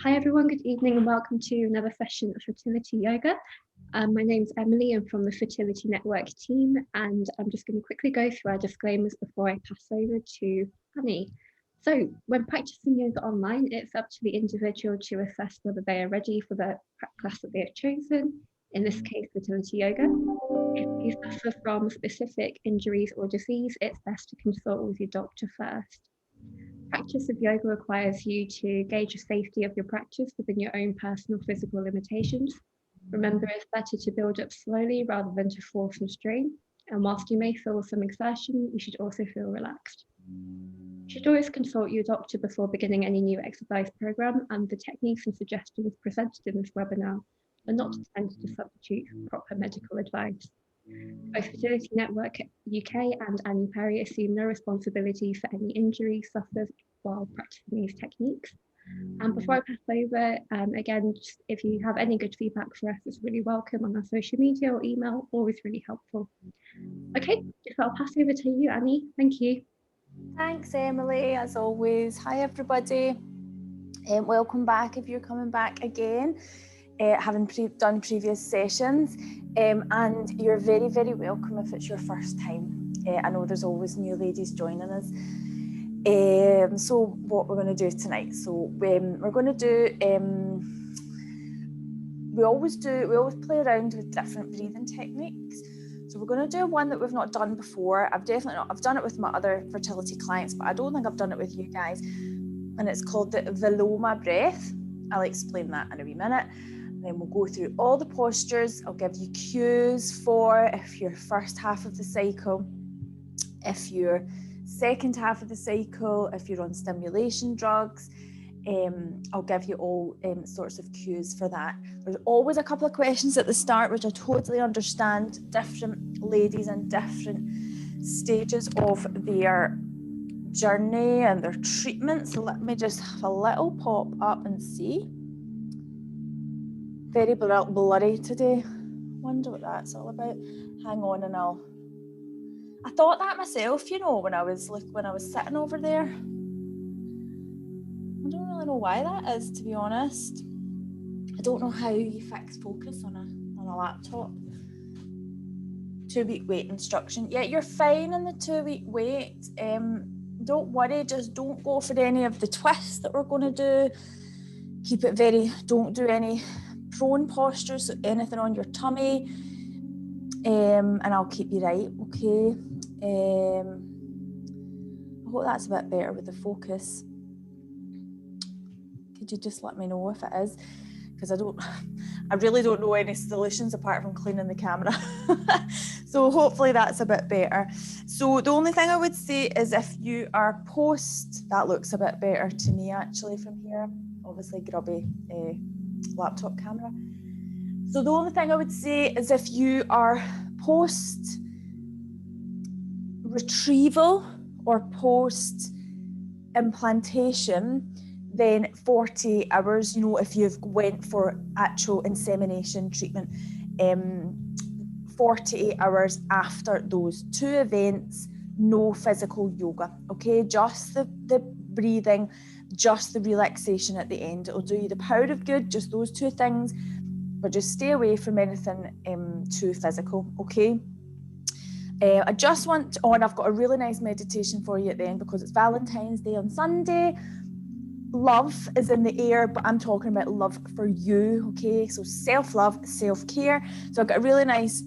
Hi everyone, good evening and welcome to another session of Fertility Yoga. My name's Emily, I'm from the Fertility Network team, and I'm just going to quickly go through our disclaimers before I pass over to Annie. So when practicing yoga online, it's up to the individual to assess whether they are ready for the class that they have chosen, in this case fertility yoga. If you suffer from specific injuries or disease, it's best to consult with your doctor first. Practice of yoga requires you to gauge the safety of your practice within your own personal physical limitations. Remember, it's better to build up slowly rather than to force and strain. And whilst you may feel some exertion, you should also feel relaxed. You should always consult your doctor before beginning any new exercise program, and the techniques and suggestions presented in this webinar are not intended to substitute proper medical advice. Both Fertility Network UK and Annie Perry assume no responsibility for any injury suffered while practicing these techniques. And before I pass over, again, just if you have any good feedback for us, it's really welcome on our social media or email, always really helpful. Okay, so I'll pass over to you, Annie. Thank you. Thanks, Emily, as always. Hi, everybody. Welcome back if you're coming back again, having done previous sessions. And you're very, very welcome if it's your first time. I know there's always new ladies joining us. So what we're going to do tonight, we're going to do, we always play around with different breathing techniques. So we're going to do one that we've not done before. I've done it with my other fertility clients, but I don't think I've done it with you guys. And it's called the Veloma Breath. I'll explain that in a wee minute. Then we'll go through all the postures. I'll give you cues for if you're first half of the cycle, if you're second half of the cycle, if you're on stimulation drugs. I'll give you all sorts of cues for that. There's always a couple of questions at the start, which I totally understand. Different ladies in different stages of their journey and their treatment. So let me just have a little pop up and see. Very blurry today. Wonder what that's all about. Hang on, and I thought that myself, you know, when I was sitting over there. I don't really know why that is, to be honest. I don't know how you fix focus on a laptop. 2-week wait instruction. Yeah, you're fine in the 2-week wait. Don't worry, just don't go for any of the twists that we're going to do. Don't do any prone postures, so anything on your tummy, and I'll keep you right, okay? I hope that's a bit better with the focus. Could you just let me know if it is? Because I really don't know any solutions apart from cleaning the camera. So hopefully that's a bit better. So the only thing I would say is if you are that looks a bit better to me actually from here. Obviously grubby laptop camera. So the only thing I would say is if you are post retrieval or post implantation, then 48 hours, you know, if you've went for actual insemination treatment, 48 hours after those two events, no physical yoga, okay? Just the breathing, just the relaxation at the end. It'll do you the power of good, just those two things, but just stay away from anything too physical, okay? I just want I've got a really nice meditation for you at the end because it's Valentine's Day on Sunday. Love is in the air, but I'm talking about love for you, okay? So self-love, self-care. So I've got a really nice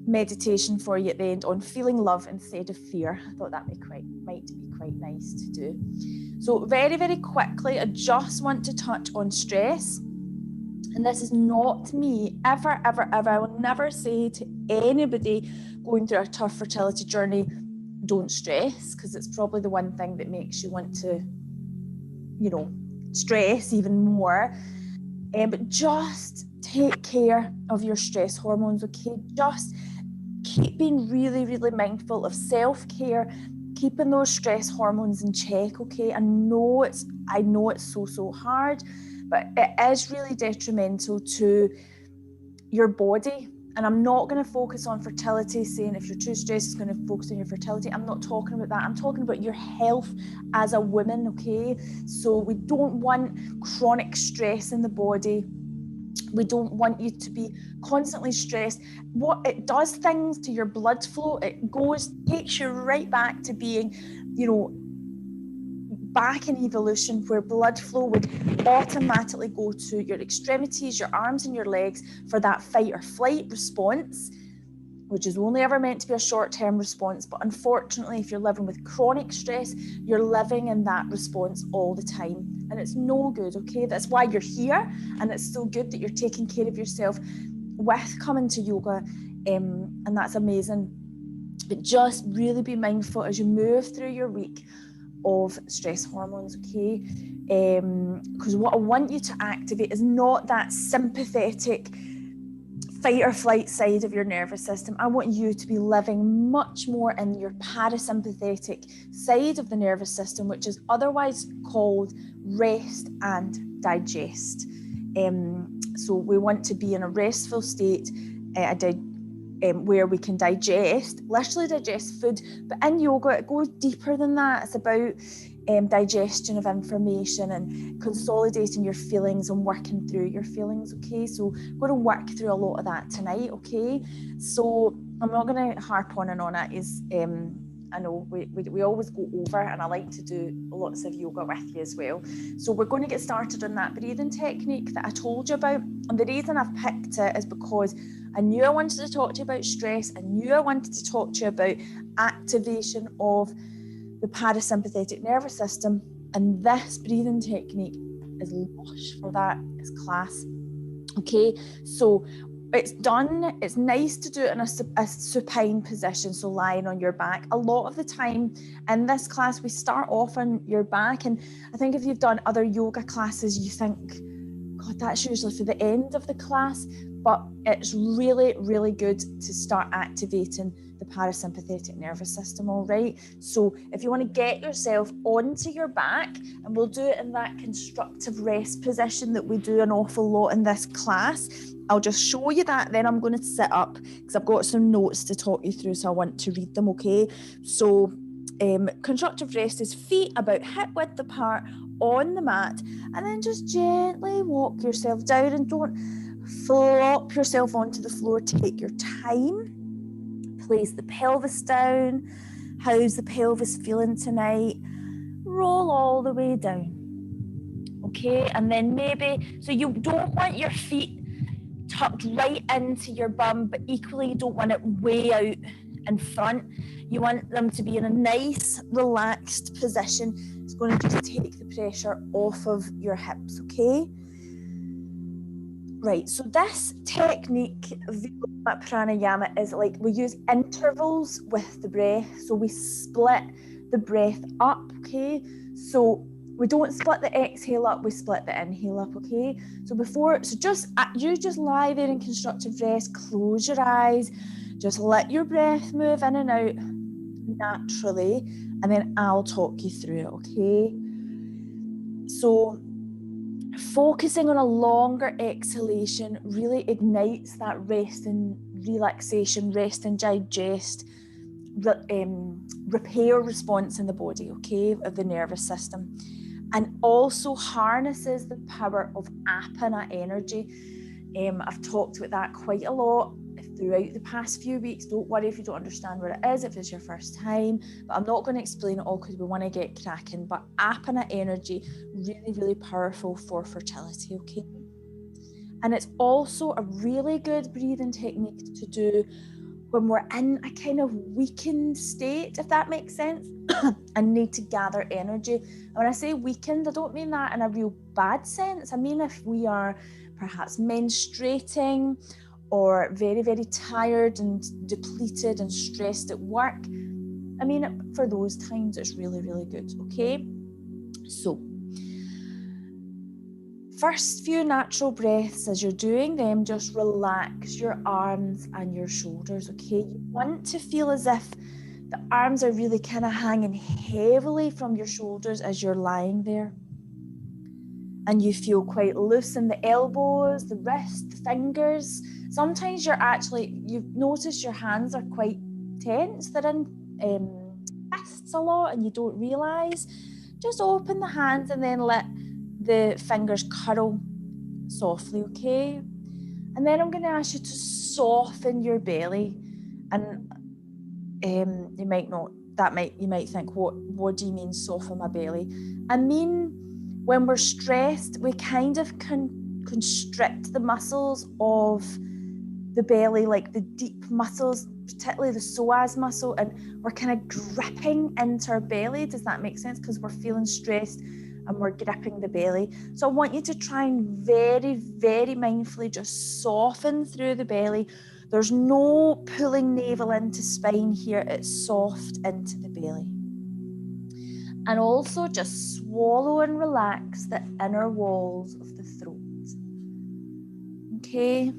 meditation for you at the end on feeling love instead of fear. I thought that might be quite nice to do. So very, very quickly, I just want to touch on stress. And this is not me ever. I will never say to anybody going through a tough fertility journey, don't stress, because it's probably the one thing that makes you want to, you know, stress even more. But just take care of your stress hormones, okay? Just keep being really, really mindful of self-care, keeping those stress hormones in check, okay? I know it's so hard, but it is really detrimental to your body And I'm not going to focus on fertility, saying if you're too stressed, it's going to focus on your fertility. I'm not talking about that. I'm talking about your health as a woman, okay? So we don't want chronic stress in the body. We don't want you to be constantly stressed. What it does things to your blood flow, takes you right back to being, back in evolution, where blood flow would automatically go to your extremities, your arms and your legs for that fight or flight response, which is only ever meant to be a short-term response. But unfortunately, if you're living with chronic stress, you're living in that response all the time, and it's no good, okay? That's why you're here, and it's still good that you're taking care of yourself with coming to yoga, and that's amazing. But just really be mindful as you move through your week of stress hormones, okay? Because what I want you to activate is not that sympathetic fight or flight side of your nervous system. I want you to be living much more in your parasympathetic side of the nervous system, which is otherwise called rest and digest. So we want to be in a restful state, where we can literally digest food. But in yoga, it goes deeper than that. It's about digestion of information and consolidating your feelings and working through your feelings, okay? So we're going to work through a lot of that tonight, okay? So I'm not going to harp on and on it. I know we always go over, and I like to do lots of yoga with you as well. So we're going to get started on that breathing technique that I told you about. And the reason I've picked it is because I knew I wanted to talk to you about stress. I knew I wanted to talk to you about activation of the parasympathetic nervous system. And this breathing technique is lush for that. It's class. Okay, so it's done. It's nice to do it in a supine position, so lying on your back. A lot of the time in this class, we start off on your back. And I think if you've done other yoga classes, you think, God, that's usually for the end of the class. But it's really, really good to start activating the parasympathetic nervous system, all right? So if you want to get yourself onto your back, and we'll do it in that constructive rest position that we do an awful lot in this class. I'll just show you that, then I'm going to sit up because I've got some notes to talk you through, so I want to read them, okay? So constructive rest is feet about hip width apart on the mat, and then just gently walk yourself down, and don't flop yourself onto the floor. Take your time. Place the pelvis down. How's the pelvis feeling tonight? Roll all the way down. Okay, and then so you don't want your feet tucked right into your bum, but equally you don't want it way out in front. You want them to be in a nice, relaxed position. It's going to just take the pressure off of your hips, okay? Right, so this technique, Veloma pranayama, is like we use intervals with the breath. So we split the breath up, okay? So we don't split the exhale up, we split the inhale up, okay? So you just lie there in constructive rest, close your eyes, just let your breath move in and out naturally, and then I'll talk you through it, okay? So focusing on a longer exhalation really ignites that rest and relaxation, rest and digest, repair response in the body, okay, of the nervous system, and also harnesses the power of apana energy. I've talked about that quite a lot throughout the past few weeks. Don't worry if you don't understand what it is, if it's your first time, but I'm not going to explain it all because we want to get cracking. But apana energy, really, really powerful for fertility, okay? And it's also a really good breathing technique to do when we're in a kind of weakened state, if that makes sense, and need to gather energy. And when I say weakened, I don't mean that in a real bad sense. I mean if we are perhaps menstruating, or very, very tired and depleted and stressed at work. I mean, for those times, it's really, really good, okay? So, first few natural breaths, as you're doing them, just relax your arms and your shoulders, okay? You want to feel as if the arms are really kind of hanging heavily from your shoulders as you're lying there. and you feel quite loose in the elbows, the wrists, the fingers. Sometimes you've noticed your hands are quite tense. They're in fists a lot and you don't realise. Just open the hands and then let the fingers curl softly, okay? And then I'm going to ask you to soften your belly. And you might think, what do you mean soften my belly? I mean, when we're stressed, we kind of constrict the muscles of the belly, like the deep muscles, particularly the psoas muscle, and we're kind of gripping into our belly. Does that make sense? Because we're feeling stressed and we're gripping the belly. So I want you to try and very, very mindfully just soften through the belly. There's no pulling navel into spine here. It's soft into the belly. And also just swallow and relax the inner walls of the throat. Okay?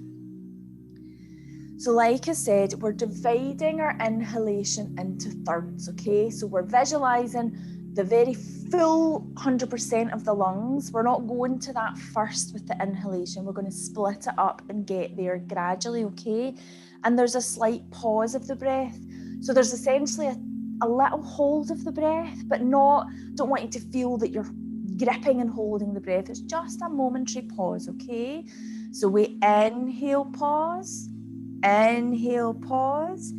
So like I said, we're dividing our inhalation into thirds, okay? So we're visualizing the very full 100% of the lungs. We're not going to that first with the inhalation. We're going to split it up and get there gradually, okay? And there's a slight pause of the breath. So there's essentially a little hold of the breath, but don't want you to feel that you're gripping and holding the breath. It's just a momentary pause, okay? So we inhale, pause, inhale, pause,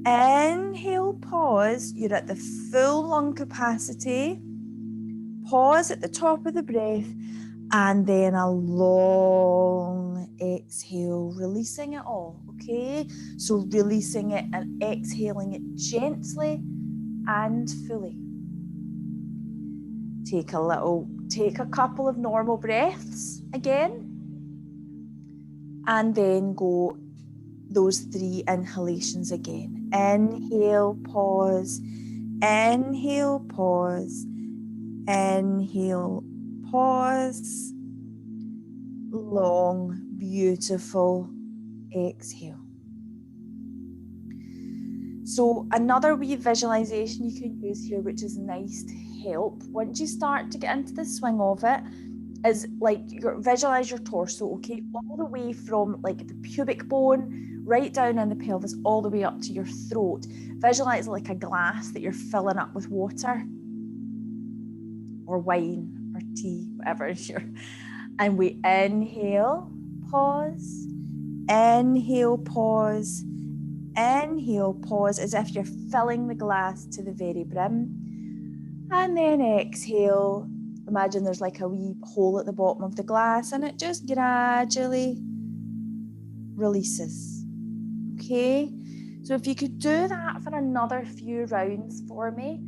inhale, pause. You're at the full lung capacity. Pause at the top of the breath, and then a long exhale, releasing it all, okay? So releasing it and exhaling it gently and fully. Take a couple of normal breaths again, and then go those 3 inhalations again. Inhale, pause, inhale, pause, inhale, pause, long, beautiful exhale. So another wee visualization you can use here, which is nice to help once you start to get into the swing of it, is like visualize your torso, okay, all the way from like the pubic bone right down in the pelvis, all the way up to your throat. Visualize like a glass that you're filling up with water or wine or tea, whatever is your. And we inhale, pause, inhale, pause, inhale, pause, as if you're filling the glass to the very brim. And then exhale. Imagine there's like a wee hole at the bottom of the glass and it just gradually releases. Okay? So if you could do that for another few rounds for me,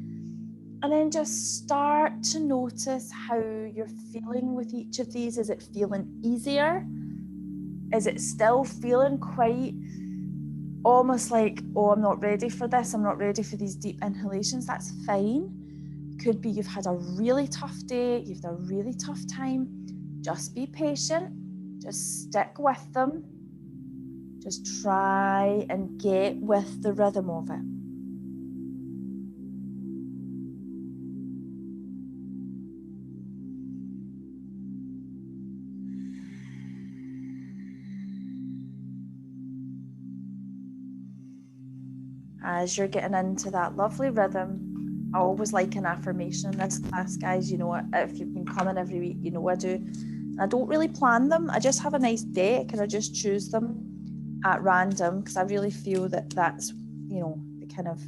and then just start to notice how you're feeling with each of these. Is it feeling easier? Is it still feeling quite almost like, oh, I'm not ready for this. I'm not ready for these deep inhalations. That's fine. Could be you've had a really tough day. You've had a really tough time. Just be patient. Just stick with them. Just try and get with the rhythm of it. As you're getting into that lovely rhythm, I always like an affirmation in this class, guys. You know, if you've been coming every week, you know I do. I don't really plan them. I just have a nice deck and I just choose them at random because I really feel that that's, you know, the kind of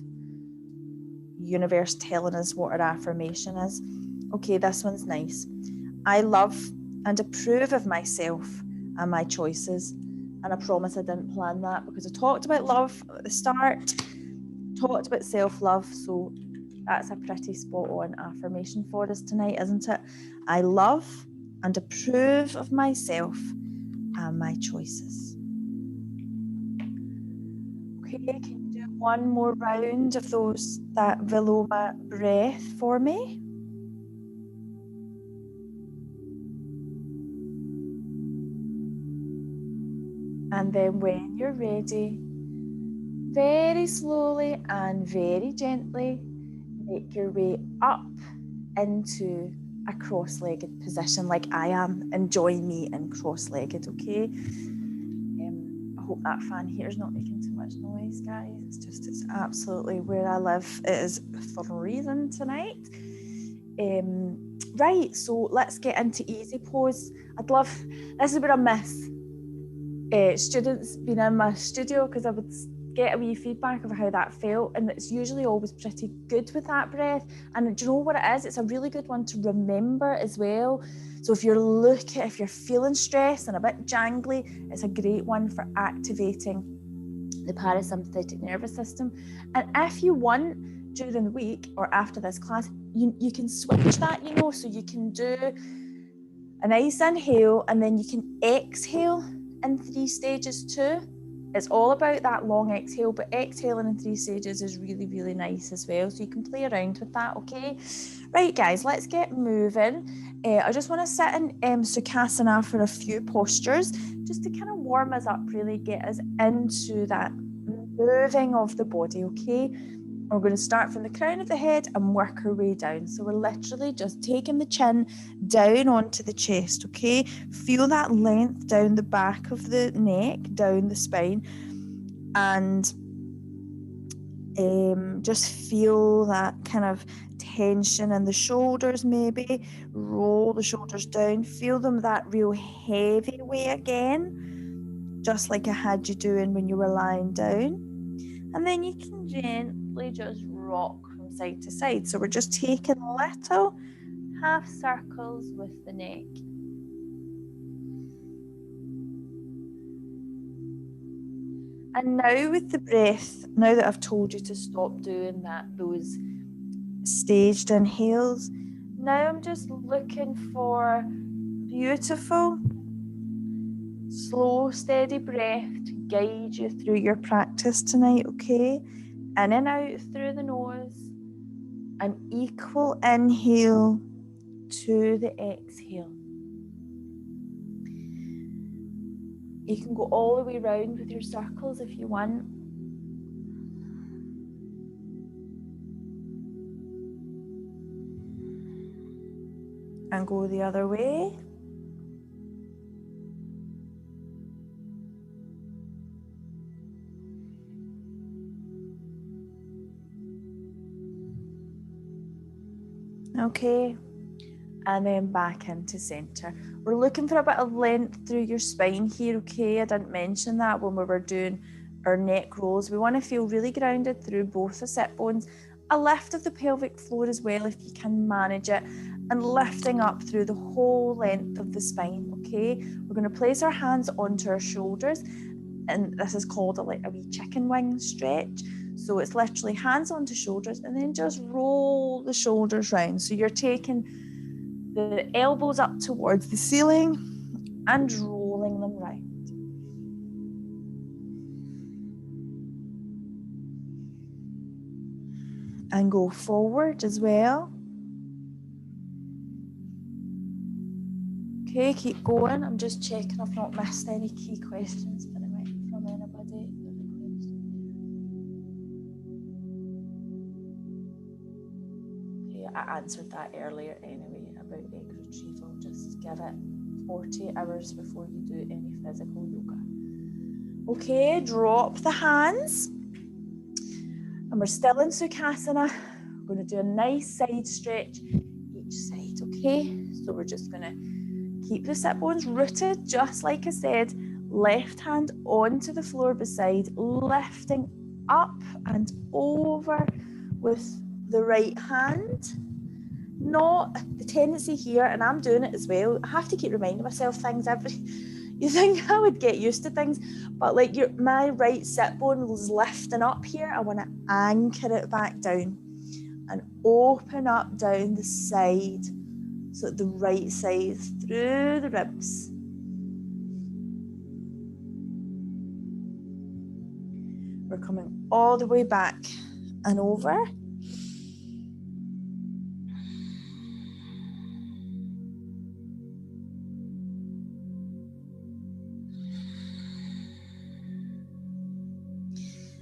universe telling us what our affirmation is. Okay, this one's nice. I love and approve of myself and my choices. And I promise I didn't plan that because I talked about love at the start, talked about self-love, so that's a pretty spot on affirmation for us tonight, isn't it? I love and approve of myself and my choices. Okay, can you do one more round of that Veloma breath for me? And then when you're ready, very slowly and very gently, make your way up into a cross-legged position like I am, and join me in cross-legged, okay? I hope that fan here is not making too much noise, guys. It's absolutely where I live. It is freezing tonight. Right, so let's get into easy pose. This is where I miss students being in my studio, because I would get a wee feedback of how that felt, and it's usually always pretty good with that breath. And do you know what it is? It's a really good one to remember as well. So if you're feeling stressed and a bit jangly, it's a great one for activating the parasympathetic nervous system. And if you want, during the week or after this class, you can switch that, so you can do a nice inhale and then you can exhale in 3 stages too. It's all about that long exhale, but exhaling in 3 stages is really, really nice as well. So you can play around with that, okay? Right, guys, let's get moving. I just want to sit in Sukhasana for a few postures, just to kind of warm us up, really get us into that moving of the body, okay? We're going to start from the crown of the head and work our way down. So we're literally just taking the chin down onto the chest, okay? Feel that length down the back of the neck, down the spine, and just feel that kind of tension in the shoulders maybe. Roll the shoulders down. Feel them that real heavy way again, just like I had you doing when you were lying down. And then you can gently just rock from side to side. So we're just taking little half circles with the neck. And now with the breath, now that I've told you to stop doing those staged inhales, now I'm just looking for beautiful, slow, steady breath to guide you through your practice tonight, okay? In and out through the nose, an equal inhale to the exhale. You can go all the way around with your circles if you want. And go the other way. Okay, and then back into center. We're looking for a bit of length through your spine here, okay? I didn't mention that when we were doing our neck rolls. We want to feel really grounded through both the sit bones. A lift of the pelvic floor as well if you can manage it, and lifting up through the whole length of the spine, okay? We're going to place our hands onto our shoulders, and this is called a wee chicken wing stretch. So it's literally hands onto shoulders and then just roll the shoulders round. So you're taking the elbows up towards the ceiling and rolling them round. And go forward as well. Okay, keep going. I'm just checking I've not missed any key questions from anybody. I answered that earlier anyway about egg retrieval. Just give it 48 hours before you do any physical yoga. Okay, drop the hands. And we're still in Sukhasana. We're going to do a nice side stretch each side, okay? So we're just going to keep the sit bones rooted, just like I said. Left hand onto the floor beside, lifting up and over with the right hand. Not the tendency here, and I'm doing it as well. I have to keep reminding myself things you think I would get used to things, but like my right sit bone was lifting up here. I want to anchor it back down and open up down the side, so that the right side through the ribs. We're coming all the way back and over.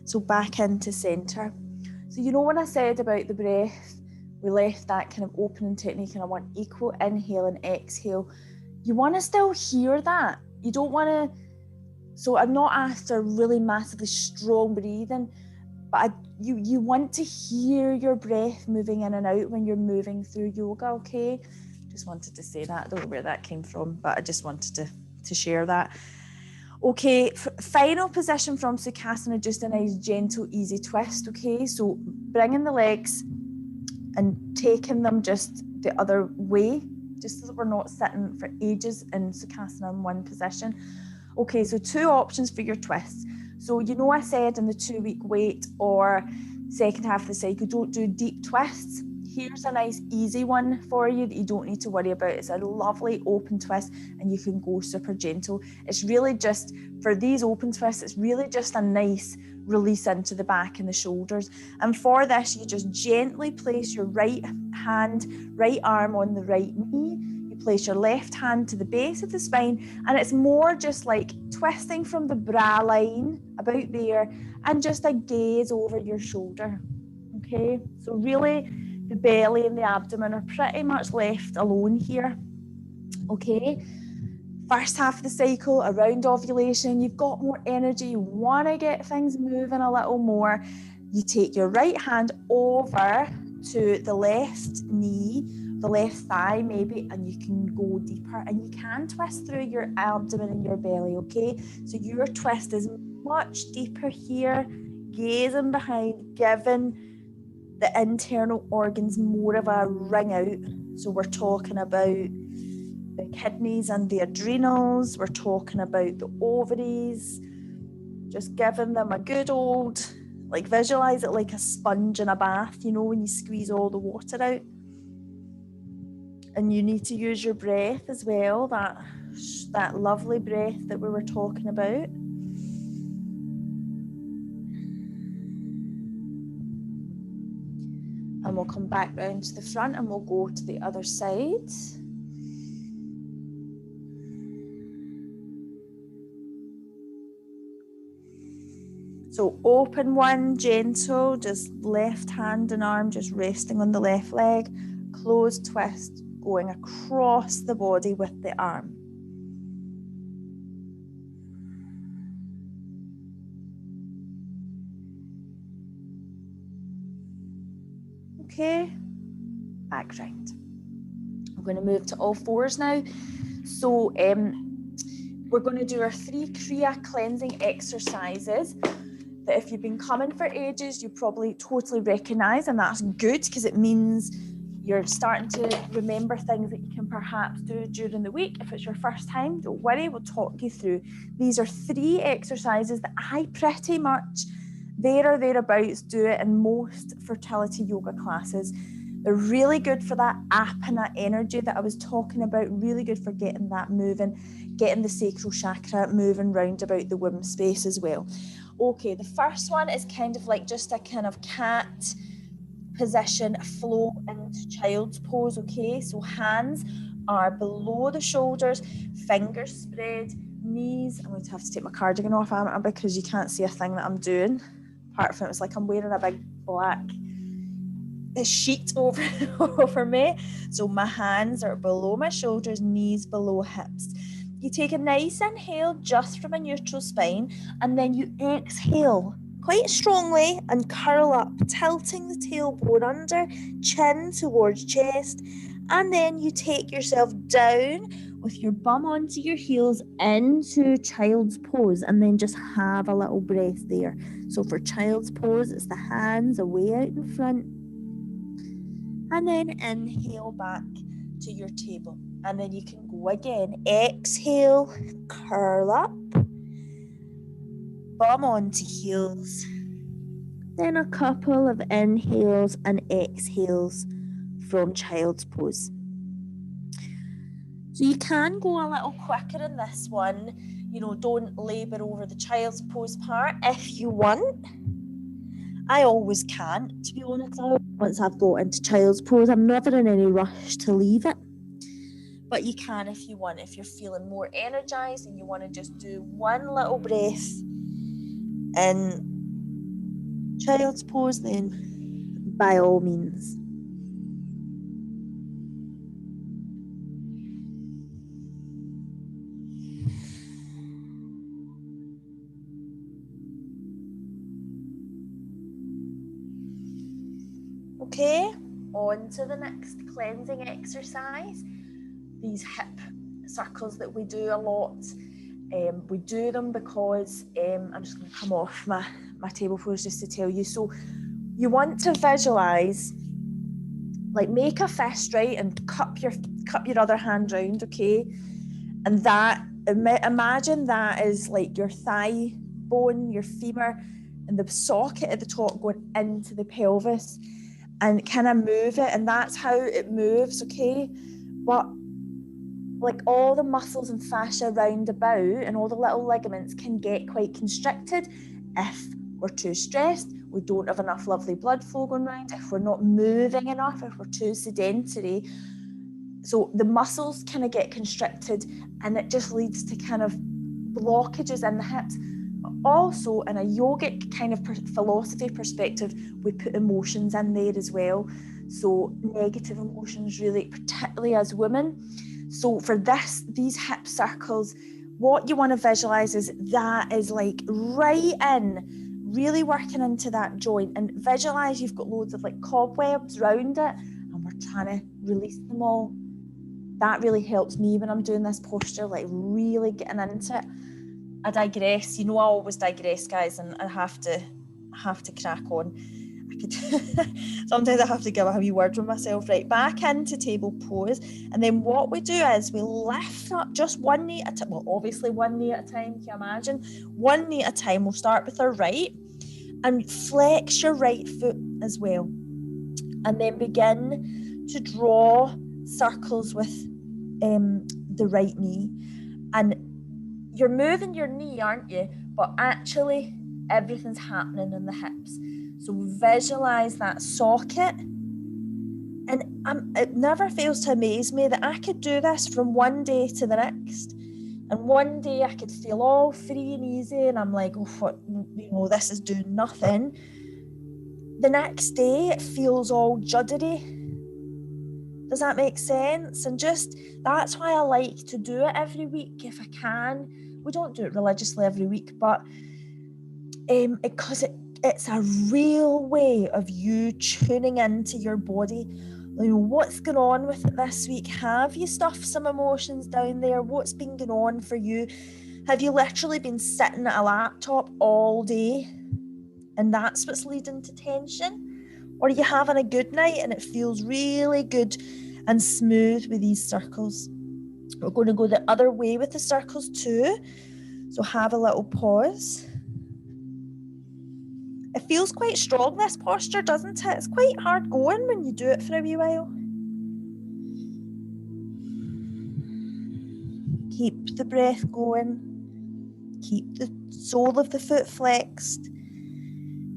So back into center. So you know when I said about the breath We left that kind of opening technique, and I want equal inhale and exhale. You want to still hear that. You don't want to, so I'm not after really massively strong breathing, but you want to hear your breath moving in and out when you're moving through yoga, okay? Just wanted to say that. I don't know where that came from, but I just wanted to share that. Okay, final position from Sukhasana, just a nice gentle, easy twist, okay? So bringing the legs and taking them just the other way, just so that we're not sitting for ages in Sukhasana in one position. Okay, so 2 options for your twists. So you know I said in the 2-week wait or second half of the cycle, don't do deep twists. Here's a nice easy one for you that you don't need to worry about. It's a lovely open twist and you can go super gentle. It's really just, for these open twists, it's really just a nice release into the back and the shoulders. And for this, you just gently place your right arm on the right knee. You place your left hand to the base of the spine, and it's more just like twisting from the bra line about there and just a gaze over your shoulder. Okay, so really the belly and the abdomen are pretty much left alone here. Okay, first half of the cycle, around ovulation, you've got more energy, you want to get things moving a little more. You take your right hand over to the left knee, the left thigh maybe, and you can go deeper, and you can twist through your abdomen and your belly, okay? So your twist is much deeper here, gazing behind, giving the internal organs more of a ring out. So we're talking about the kidneys and the adrenals, we're talking about the ovaries, just giving them a good old, like visualize it like a sponge in a bath, you know, when you squeeze all the water out. And you need to use your breath as well, that lovely breath that we were talking about. And we'll come back round to the front and we'll go to the other side. So open one, gentle, just left hand and arm just resting on the left leg. Closed twist, going across the body with the arm. Okay, back round. I'm going to move to all fours now. So we're going to do our 3 Kriya cleansing exercises that if you've been coming for ages, you probably totally recognise, and that's good because it means you're starting to remember things that you can perhaps do during the week. If it's your first time, don't worry, we'll talk you through. These are 3 exercises that I pretty much there or thereabouts do it in most fertility yoga classes. They're really good for that apana energy that I was talking about, really good for getting that moving, getting the sacral chakra moving round about the womb space as well. Okay, the first one is kind of like just a kind of cat position, flow into child's pose, okay? So hands are below the shoulders, fingers spread, knees. I'm going to have to take my cardigan off because you can't see a thing that I'm doing. Apart from it's like I'm wearing a big black sheet over me. So my hands are below my shoulders, knees below hips. You take a nice inhale just from a neutral spine, and then you exhale quite strongly and curl up, tilting the tailbone under, chin towards chest, and then you take yourself down with your bum onto your heels into child's pose, and then just have a little breath there. So for child's pose, it's the hands away out in front, and then inhale back to your table, and then you can go again. Exhale, curl up, bum onto heels, then a couple of inhales and exhales from child's pose. So you can go a little quicker in this one, you know, don't labour over the child's pose part if you want. I always can, to be honest. Once I've got into child's pose, I'm never in any rush to leave it. But you can if you want. If you're feeling more energised and you want to just do one little breath in child's pose, then by all means. Okay, on to the next cleansing exercise. These hip circles that we do a lot. We do them because I'm just going to come off my table pose just to tell you. So you want to visualize, like make a fist, right, and cup your other hand round, okay? And that, imagine that is like your thigh bone, your femur, and the socket at the top going into the pelvis, and kind of move it, and that's how it moves, okay? But like all the muscles and fascia round about and all the little ligaments can get quite constricted if we're too stressed, we don't have enough lovely blood flow going around, if we're not moving enough, if we're too sedentary. So the muscles kind of get constricted, and it just leads to kind of blockages in the hips. Also, in a yogic kind of philosophy perspective, we put emotions in there as well. So negative emotions, really, particularly as women. So for these hip circles, what you want to visualize is that is like right in, really working into that joint, and visualize you've got loads of like cobwebs around it, and we're trying to release them all. That really helps me when I'm doing this posture, like really getting into it. I digress. You know, I always digress, guys, and I have to crack on. Sometimes I have to give a wee word with myself. Right, back into table pose, and then what we do is we lift up just one knee at a time. Well, obviously one knee at a time. Can you imagine? One knee at a time. We'll start with our right, and flex your right foot as well, and then begin to draw circles with the right knee. And you're moving your knee, aren't you? But actually everything's happening in the hips. So visualize that socket. And it never fails to amaze me that I could do this from one day to the next. And one day I could feel all free and easy, and I'm like, oh, what, you know, this is doing nothing. The next day it feels all juddery. Does that make sense? And just, that's why I like to do it every week if I can. We don't do it religiously every week, but because it's a real way of you tuning into your body. You know, what's going on with it this week? Have you stuffed some emotions down there? What's been going on for you? Have you literally been sitting at a laptop all day and that's what's leading to tension? Or are you having a good night and it feels really good and smooth with these circles? We're going to go the other way with the circles too. So have a little pause. It feels quite strong, this posture, doesn't it? It's quite hard going when you do it for a wee while. Keep the breath going. Keep the sole of the foot flexed.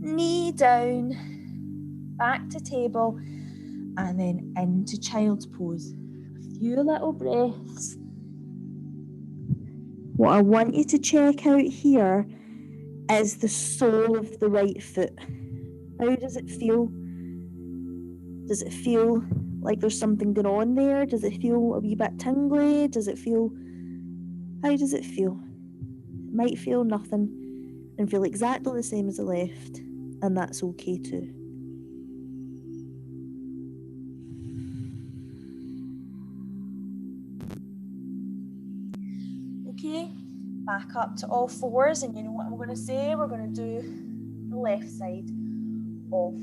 Knee down, back to table, and then into child's pose. A few little breaths. What I want you to check out here is the sole of the right foot. How does it feel? Does it feel like there's something going on there? Does it feel a wee bit tingly? How does it feel? It might feel nothing and feel exactly the same as the left, and that's okay too. Okay, back up to all fours, and you know what I'm going to say? We're going to do the left side of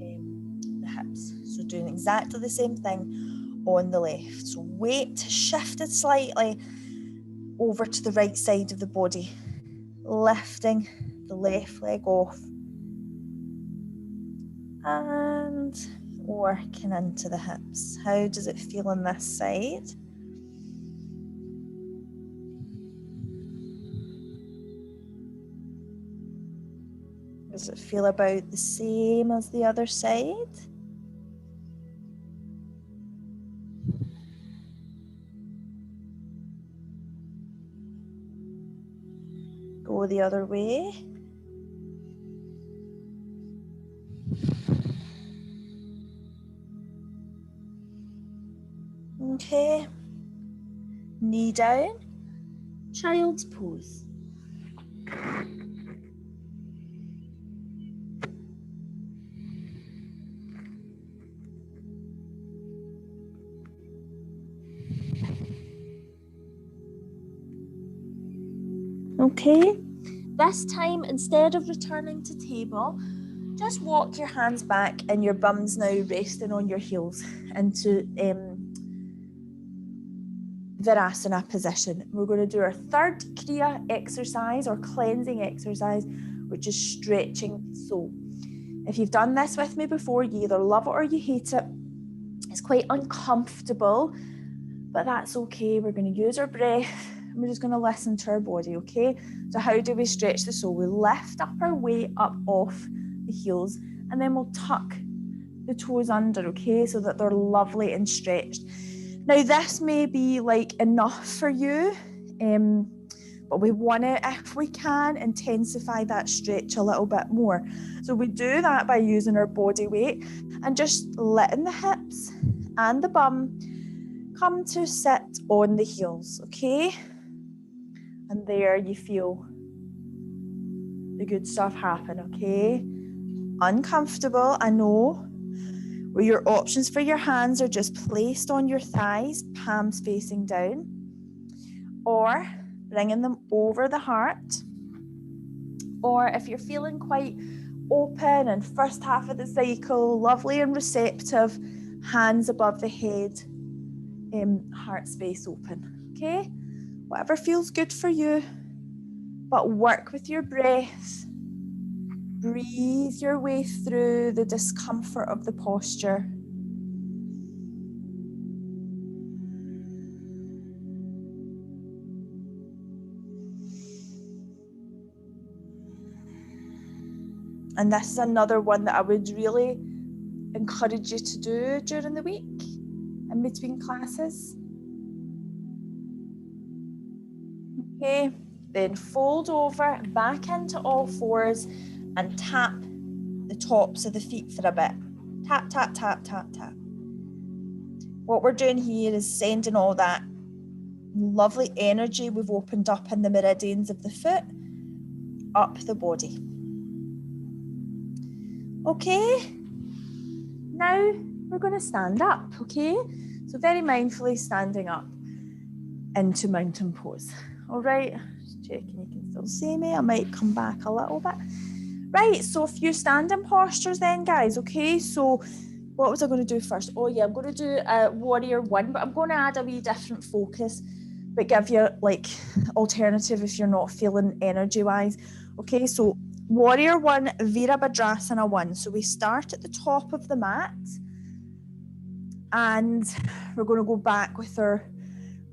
the hips. So doing exactly the same thing on the left. So weight shifted slightly over to the right side of the body, lifting the left leg off and working into the hips. How does it feel on this side? Does it feel about the same as the other side? Go the other way. Okay. Knee down. Child's pose. Okay, this time, instead of returning to table, just walk your hands back and your bum's now resting on your heels into Virasana position. We're going to do our third Kriya exercise or cleansing exercise, which is stretching the soul. If you've done this with me before, you either love it or you hate it. It's quite uncomfortable, but that's okay. We're going to use our breath and we're just going to listen to our body, okay? So how do we stretch the soul? We lift up our weight up off the heels and then we'll tuck the toes under, okay? So that they're lovely and stretched. Now, this may be like enough for you, but we want to, if we can, intensify that stretch a little bit more. So we do that by using our body weight and just letting the hips and the bum come to sit on the heels, okay? And there you feel the good stuff happen, okay? Uncomfortable, I know. Where your options for your hands are just placed on your thighs, palms facing down, or bringing them over the heart. Or if you're feeling quite open and first half of the cycle, lovely and receptive, hands above the head, heart space open, okay? Whatever feels good for you, but work with your breath. Breathe your way through the discomfort of the posture. And this is another one that I would really encourage you to do during the week in between classes. Okay, then fold over back into all fours and tap the tops of the feet for a bit. Tap, tap, tap, tap, tap. What we're doing here is sending all that lovely energy we've opened up in the meridians of the foot up the body. Okay, now we're going to stand up, okay? So very mindfully standing up into mountain pose. All right, just checking you can still see me. I might come back a little bit. Right, so a few standing postures then, guys, okay? So what was I going to do first? Oh yeah, I'm going to do warrior one, but I'm going to add a wee different focus, but give you like alternative if you're not feeling energy-wise. Okay, so warrior one, Virabhadrasana one. So we start at the top of the mat and we're going to go back with our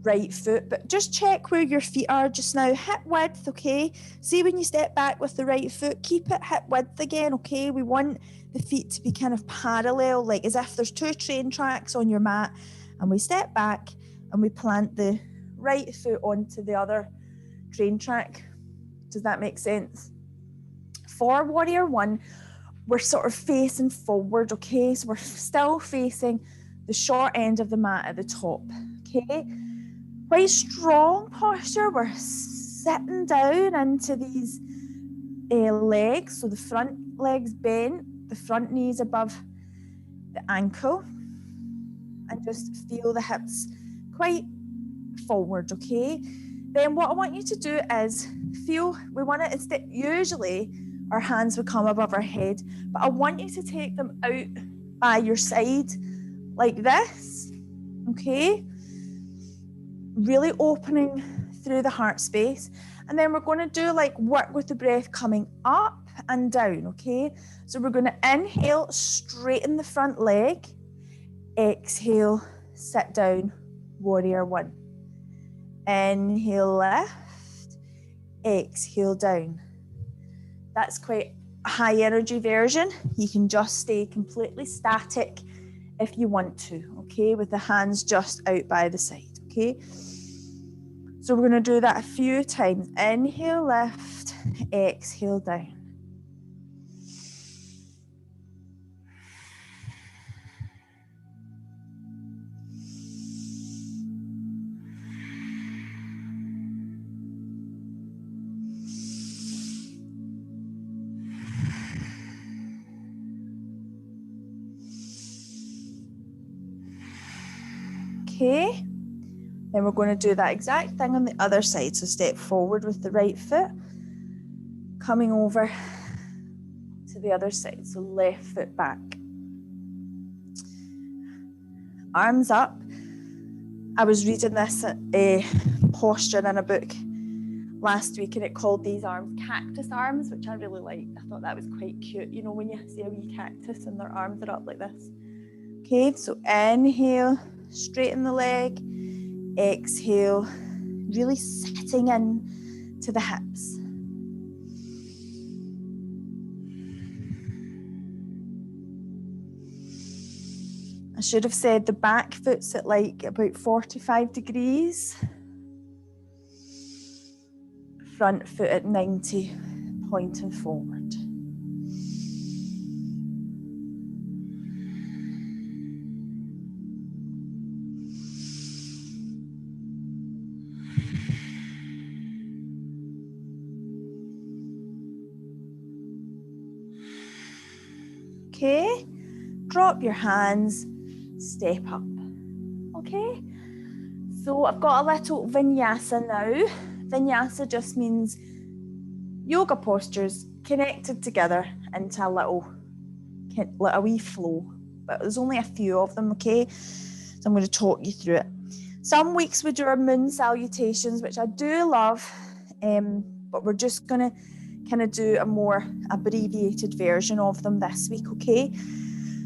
right foot, but just check where your feet are just now. Hip width, okay? See when you step back with the right foot, keep it hip width again, okay? We want the feet to be kind of parallel, like as if there's two train tracks on your mat, and we step back and we plant the right foot onto the other train track. Does that make sense? For warrior one, we're sort of facing forward, okay? So we're still facing the short end of the mat at the top, okay? Quite strong posture. We're sitting down into these legs. So the front legs bent, the front knees above the ankle. And just feel the hips quite forward, okay? Then what I want you to do is feel, we want to, instead, usually our hands would come above our head, but I want you to take them out by your side like this, okay? Really opening through the heart space. And then we're going to do like work with the breath coming up and down, okay? So we're going to inhale, straighten the front leg. Exhale, sit down, warrior one. Inhale, lift. Exhale, down. That's quite a high energy version. You can just stay completely static if you want to, okay? With the hands just out by the side. Okay, so we're going to do that a few times. Inhale, lift, exhale, down. Okay. Then we're going to do that exact thing on the other side. So step forward with the right foot, coming over to the other side. So left foot back. Arms up. I was reading this posture in a book last week, and it called these arms cactus arms, which I really liked. I thought that was quite cute. You know, when you see a wee cactus and their arms are up like this. Okay, so inhale, straighten the leg. Exhale, really sitting in to the hips. I should have said the back foot's at like about 45 degrees. Front foot at 90, pointing forward. Okay, drop your hands, step up. Okay, so I've got a little vinyasa now. Vinyasa just means yoga postures connected together into a wee flow, but there's only a few of them, okay? So I'm going to talk you through it. Some weeks we do our moon salutations, which I do love, but we're just going to kind of do a more abbreviated version of them this week, okay?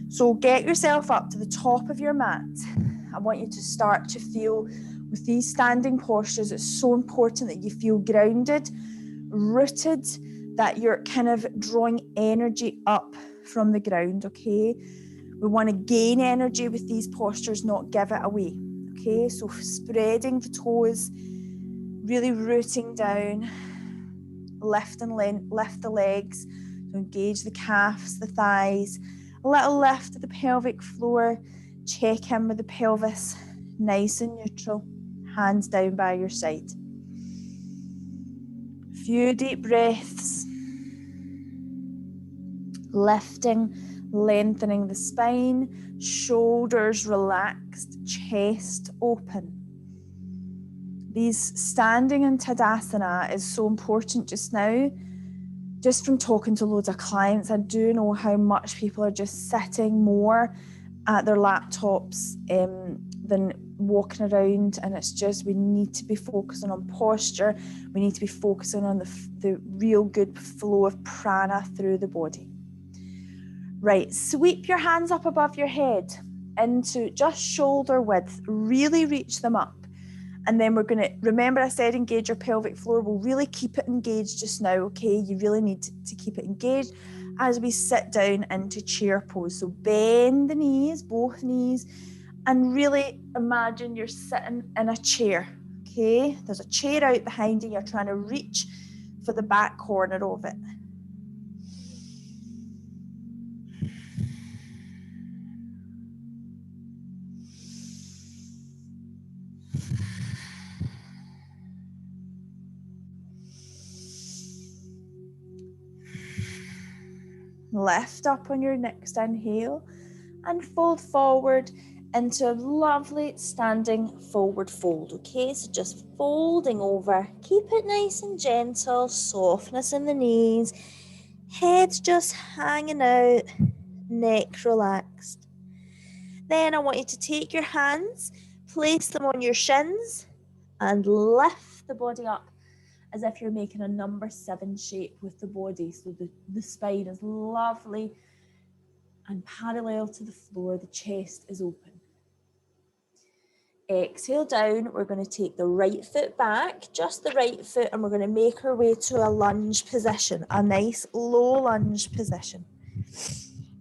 So get yourself up to the top of your mat. I want you to start to feel, with these standing postures, it's so important that you feel grounded, rooted, that you're kind of drawing energy up from the ground, okay? We want to gain energy with these postures, not give it away, okay? So spreading the toes, really rooting down, lift the legs, so engage the calves, the thighs, a little lift of the pelvic floor, check in with the pelvis, nice and neutral, hands down by your side. Few deep breaths, lifting, lengthening the spine, shoulders relaxed, chest open. These standing in Tadasana is so important just now. Just from talking to loads of clients, I do know how much people are just sitting more at their laptops than walking around, and it's just, we need to be focusing on posture. We need to be focusing on the real good flow of prana through the body. Right, sweep your hands up above your head into just shoulder width, really reach them up. And then we're going to, remember I said engage your pelvic floor, we'll really keep it engaged just now, okay? You really need to keep it engaged as we sit down into chair pose. So bend the knees, both knees, and really imagine you're sitting in a chair, okay? There's a chair out behind you, you're trying to reach for the back corner of it. Lift up on your next inhale and fold forward into a lovely standing forward fold, okay? So just folding over, keep it nice and gentle, softness in the knees, head's just hanging out, neck relaxed. Then I want you to take your hands, place them on your shins and lift the body up as if you're making a number 7 shape with the body. So the spine is lovely and parallel to the floor, the chest is open. Exhale down, we're going to take the right foot back, just the right foot, and we're going to make our way to a lunge position, a nice low lunge position.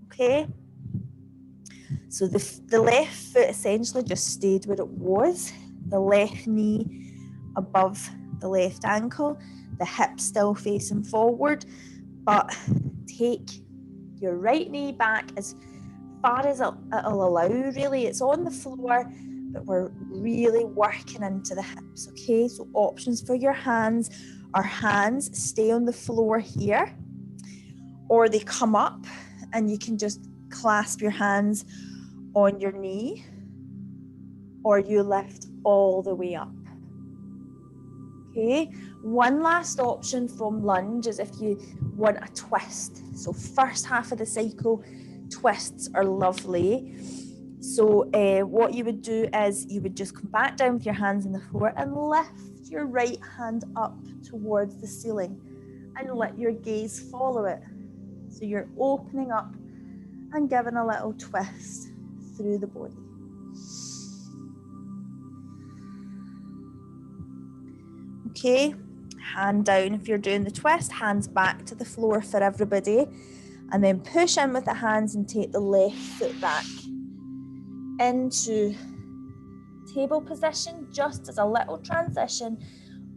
Okay? So the left foot essentially just stayed where it was, the left knee above the left ankle, the hip still facing forward, but take your right knee back as far as it'll allow, really. It's on the floor, but we're really working into the hips, okay? So options for your hands, our hands stay on the floor here, or they come up and you can just clasp your hands on your knee, or you lift all the way up. Okay, one last option from lunge is if you want a twist. So first half of the cycle, twists are lovely. So what you would do is you would just come back down with your hands on the floor and lift your right hand up towards the ceiling and let your gaze follow it. So you're opening up and giving a little twist through the body. Okay, hand down if you're doing the twist, hands back to the floor for everybody, and then push in with the hands and take the left foot back into table position, just as a little transition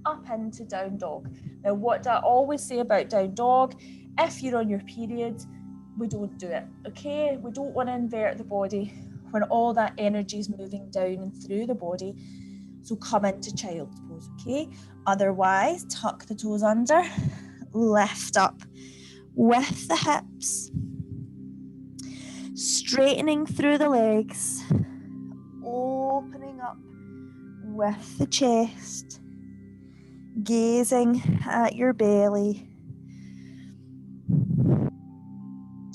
up into down dog. Now, what do I always say about down dog? If you're on your period, we don't do it, okay? We don't want to invert the body when all that energy is moving down and through the body. So come into child's pose, okay? Otherwise, tuck the toes under, lift up with the hips, straightening through the legs, opening up with the chest, gazing at your belly.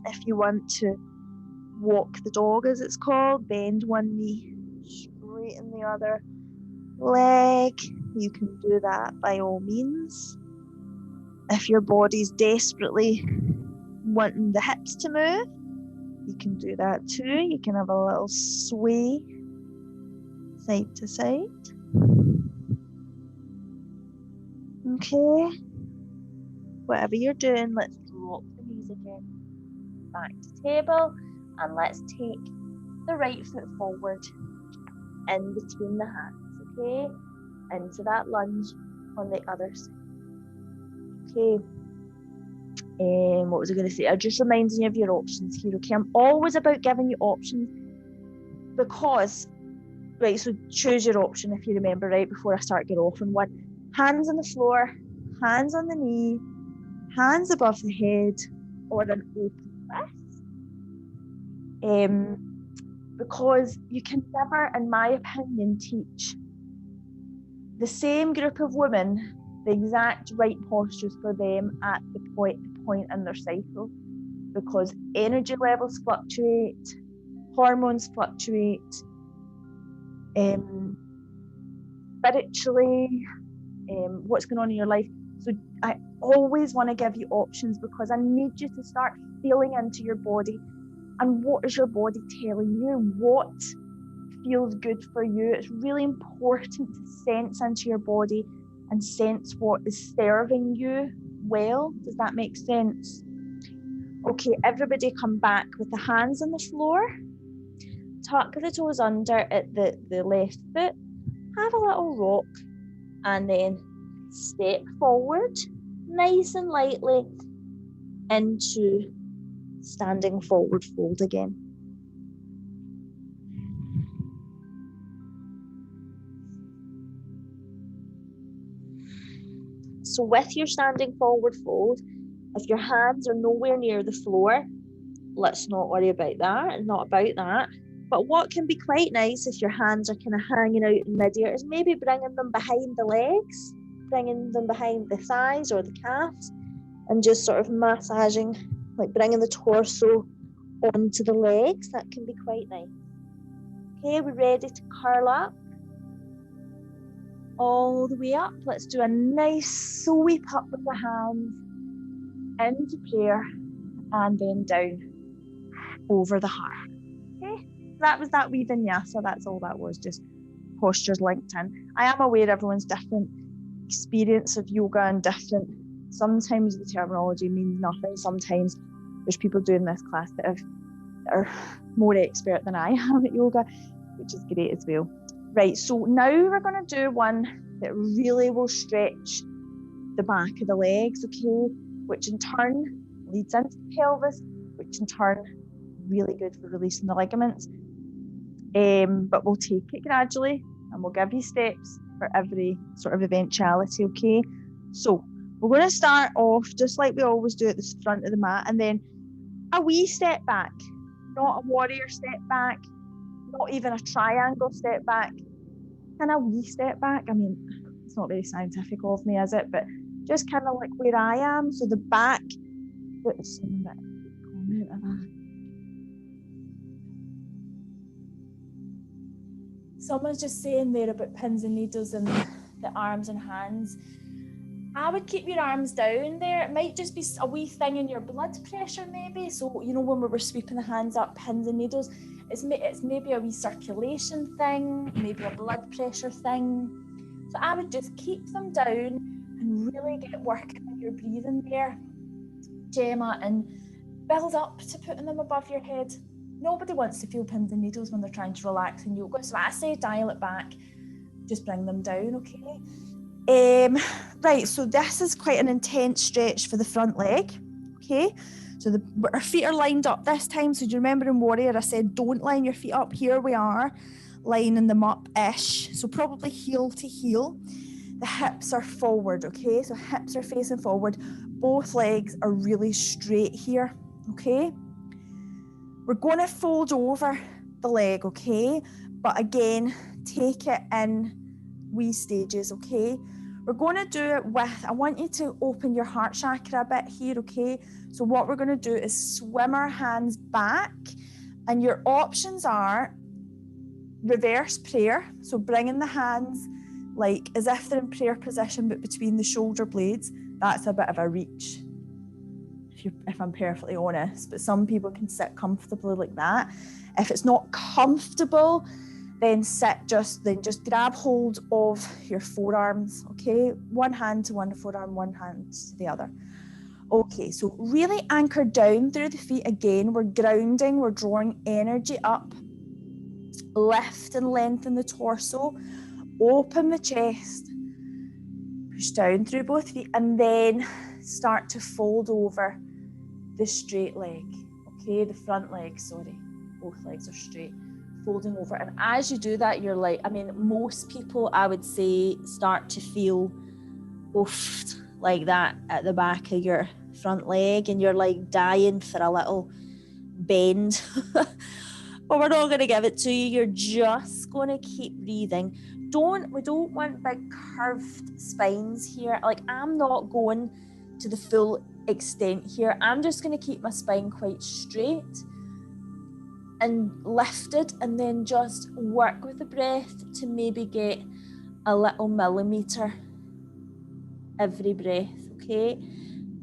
If you want to walk the dog, as it's called, bend one knee, straighten the other leg, you can do that by all means. If your body's desperately wanting the hips to move, you can do that too. You can have a little sway side to side. Okay, whatever you're doing, let's drop the knees again, back to table, and let's take the right foot forward in between the hands, okay, into that lunge on the other side. Okay, what was I going to say? I'm just reminding you of your options here, okay? I'm always about giving you options because, right, so choose your option if you remember, right, before I start getting off on one. Hands on the floor, hands on the knee, hands above the head, or an open fist. Because you can never, in my opinion, teach the same group of women the exact right postures for them at the point in their cycle, because energy levels fluctuate, hormones fluctuate, spiritually, what's going on in your life. So I always want to give you options because I need you to start feeling into your body and what is your body telling you, what feels good for you. It's really important to sense into your body and sense what is serving you well. Does that make sense? Okay, everybody come back with the hands on the floor, tuck the toes under at the left foot, have a little rock, and then step forward nice and lightly into standing forward fold again. So with your standing forward fold, if your hands are nowhere near the floor, let's not worry about that, not about that. But what can be quite nice if your hands are kind of hanging out in mid-air is maybe bringing them behind the legs, bringing them behind the thighs or the calves, and just sort of massaging, like bringing the torso onto the legs. That can be quite nice. Okay, we're ready to curl up all the way up. Let's do a nice sweep up with the hands into prayer and then down over the heart. Okay, that was that wee vinyasa. That's all that was, just postures linked in. I am aware everyone's different experience of yoga and different. Sometimes the terminology means nothing. Sometimes there's people doing this class that are more expert than I am at yoga, which is great as well. Right, so now we're going to do one that really will stretch the back of the legs, okay, which in turn leads into the pelvis, which in turn really good for releasing the ligaments. But we'll take it gradually and we'll give you steps for every sort of eventuality, okay? So we're going to start off just like we always do at the front of the mat, and then a wee step back, not a warrior step back, not even a triangle step back, kind of wee step back. I mean, it's not very scientific of me, is it? But just kind of like where I am. So the back, there's some bit comment of that. Someone's just saying there about pins and needles and the arms and hands. I would keep your arms down there. It might just be a wee thing in your blood pressure maybe. So, you know, when we were sweeping the hands up, pins and needles, it's maybe a wee circulation thing, maybe a blood pressure thing. So I would just keep them down and really get working on your breathing there, Gemma, and build up to putting them above your head. Nobody wants to feel pins and needles when they're trying to relax in yoga. So I say dial it back, just bring them down, okay? Right, so this is quite an intense stretch for the front leg, okay? So our feet are lined up this time. So do you remember in Warrior I said don't line your feet up? Here we are, lining them up-ish. So probably heel to heel. The hips are forward, okay? So hips are facing forward. Both legs are really straight here, okay? We're going to fold over the leg, okay? But again, take it in wee stages, okay? We're going to do it with, I want you to open your heart chakra a bit here, okay? So what we're going to do is swim our hands back, and your options are reverse prayer. So bringing the hands like as if they're in prayer position, but between the shoulder blades. That's a bit of a reach, if I'm perfectly honest, but some people can sit comfortably like that. If it's not comfortable, then just grab hold of your forearms, okay? One hand to one forearm, one hand to the other. Okay, so really anchor down through the feet again. We're grounding, we're drawing energy up. Lift and lengthen the torso. Open the chest. Push down through both feet and then start to fold over the straight leg, okay? The front leg, sorry. Both legs are straight. Folding over, and as you do that, you're like, I mean, most people, I would say, start to feel oofed like that at the back of your front leg, and you're like dying for a little bend. But we're not going to give it to you. You're just going to keep breathing. We don't want big curved spines here. Like, I'm not going to the full extent here. I'm just going to keep my spine quite straight and lifted, and then just work with the breath to maybe get a little millimeter every breath, okay?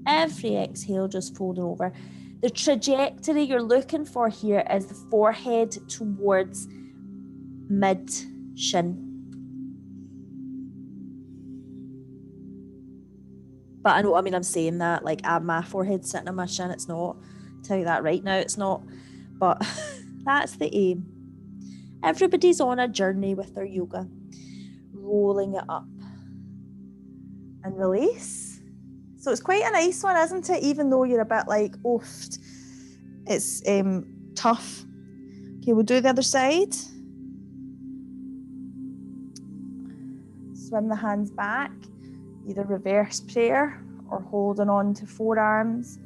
Every exhale, just fold over. The trajectory you're looking for here is the forehead towards mid-shin. But I know, I mean, I'm saying that like my forehead's sitting on my shin. It's not. I'll tell you that right now, it's not. But that's the aim. Everybody's on a journey with their yoga. Rolling it up. And release. So it's quite a nice one, isn't it? Even though you're a bit like, oofed. It's tough. Okay, we'll do the other side. Swim the hands back. Either reverse prayer or holding on to forearms.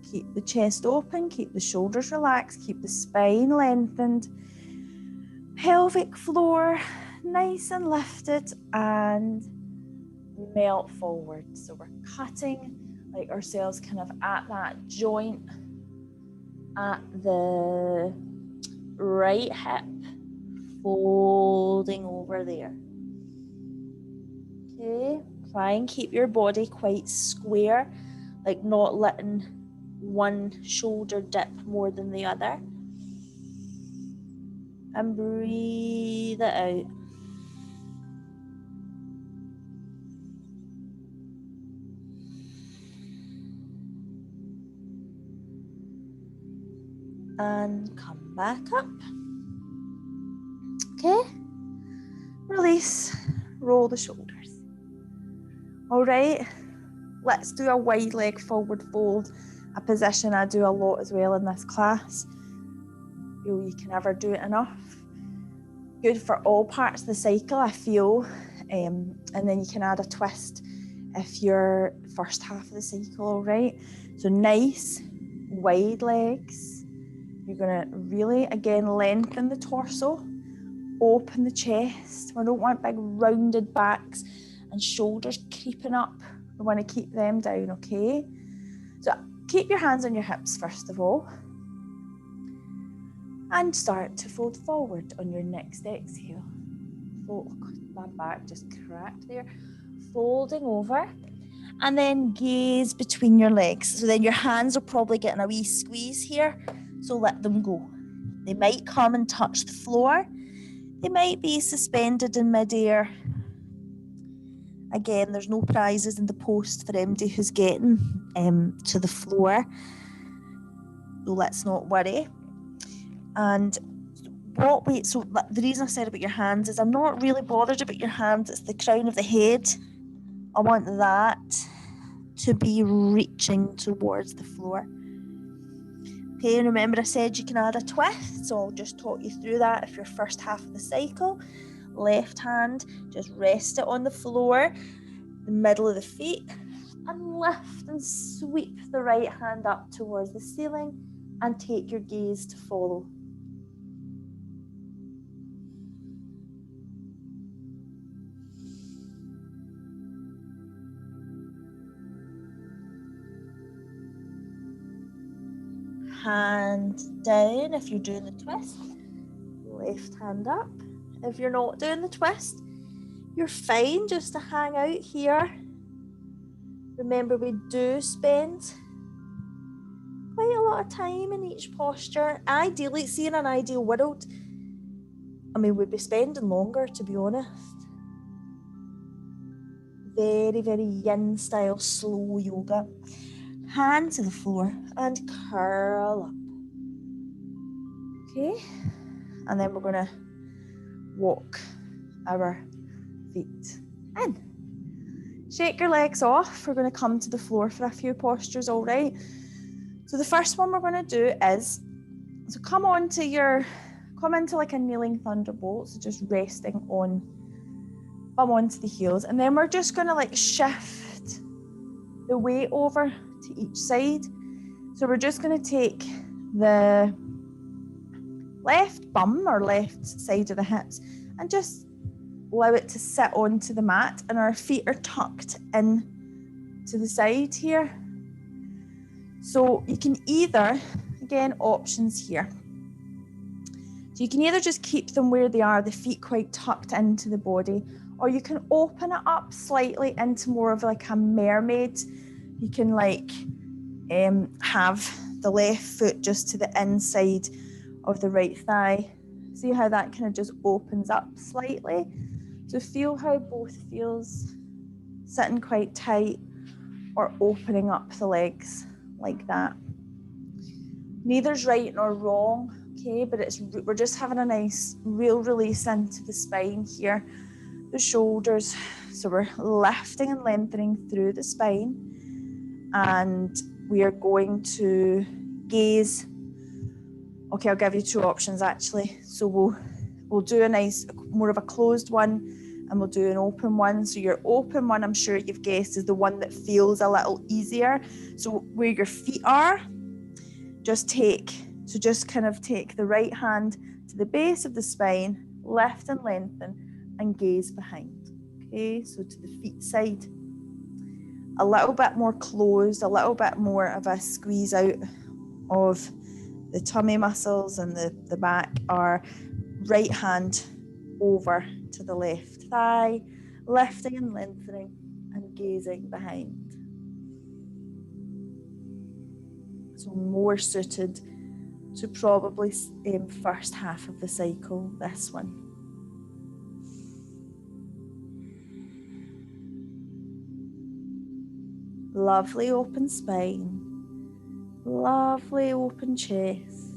Keep the chest open, keep the shoulders relaxed, keep the spine lengthened. Pelvic floor nice and lifted, and melt forward. So we're cutting like ourselves kind of at that joint at the right hip, folding over there. Okay, try and keep your body quite square, like not letting one shoulder dip more than the other. And breathe it out. And come back up. Okay, release, roll the shoulders. All right, let's do a wide leg forward fold, a position I do a lot as well in this class. You can never do it enough. Good for all parts of the cycle, I feel. And then you can add a twist if you're first half of the cycle, all right? So nice, wide legs. You're gonna really, again, lengthen the torso. open the chest. We don't want big rounded backs and shoulders creeping up. We want to keep them down, okay? So keep your hands on your hips first of all. And start to fold forward on your next exhale. Fold, my back just cracked there. Folding over. And then gaze between your legs. So then your hands are probably getting a wee squeeze here. So let them go. They might come and touch the floor. They might be suspended in midair. Again, there's no prizes in the post for anybody who's getting to the floor. So let's not worry. And so the reason I said about your hands is I'm not really bothered about your hands. It's the crown of the head. I want that to be reaching towards the floor. Okay, and remember I said you can add a twist, so I'll just talk you through that. If you're first half of the cycle, left hand, just rest it on the floor, the middle of the feet, and lift and sweep the right hand up towards the ceiling and take your gaze to follow. Hand down if you're doing the twist, left hand up. If you're not doing the twist, you're fine just to hang out here. Remember, we do spend quite a lot of time in each posture. Ideally, see, in an ideal world, I mean, we'd be spending longer, to be honest. Very, very yin style, slow yoga. Hand to the floor and curl up. Okay, and then we're going to walk our feet in. Shake your legs off. We're going to come to the floor for a few postures, all right? So the first one we're going to do is, so come into like a kneeling thunderbolt, so just resting on, bum onto the heels, and then we're just going to like shift the weight over to each side. So we're just going to take the left bum or left side of the hips and just allow it to sit onto the mat, and our feet are tucked in to the side here. So you can either, again, options here. So you can either just keep them where they are, the feet quite tucked into the body, or you can open it up slightly into more of like a mermaid. You can like have the left foot just to the inside of the right thigh. See how that kind of just opens up slightly? So feel how both feels, sitting quite tight or opening up the legs like that. Neither's right nor wrong, okay, but we're just having a nice real release into the spine here, the shoulders. So we're lifting and lengthening through the spine, and we are going to gaze. Okay, I'll give you two options actually. So we'll do a nice, more of a closed one, and we'll do an open one. So your open one, I'm sure you've guessed, is the one that feels a little easier. So where your feet are, just kind of take the right hand to the base of the spine, lift and lengthen, and gaze behind. Okay, so to the feet side. A little bit more closed, a little bit more of a squeeze out of the tummy muscles and the back. Are right hand over to the left thigh, lifting and lengthening and gazing behind. So more suited to probably first half of the cycle, this one. Lovely open spine, lovely open chest.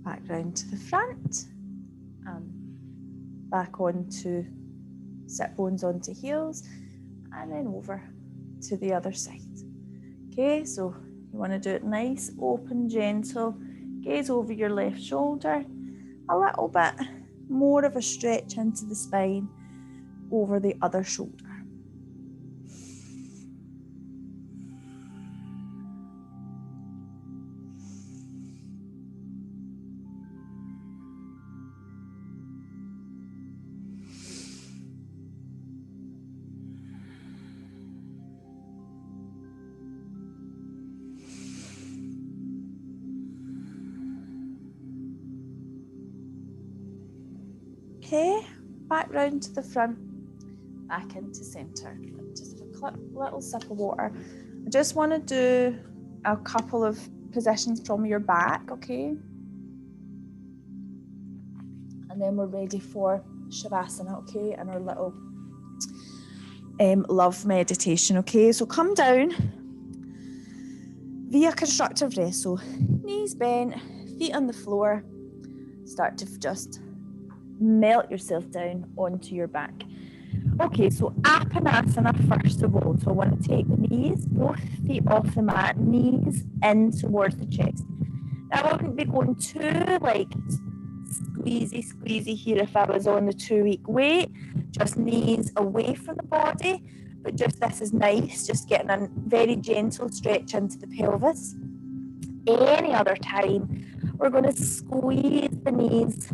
Back round to the front and back onto sit bones onto heels, and then over to the other side. Okay, so you want to do it nice, open, gentle. Gaze over your left shoulder, a little bit more of a stretch into the spine over the other shoulder. Okay, back round to the front, back into centre. Just have a quick little sip of water. I just want to do a couple of positions from your back, okay? And then we're ready for Shavasana, okay? And our little love meditation, okay? So come down via constructive rest. So knees bent, feet on the floor. Start to just melt yourself down onto your back. Okay, so Apanasana first of all. So I want to take the knees, both feet off the mat, knees in towards the chest. Now I wouldn't be going too like squeezy here if I was on the 2-week weight. Just knees away from the body, but just this is nice, just getting a very gentle stretch into the pelvis. Any other time, we're going to squeeze the knees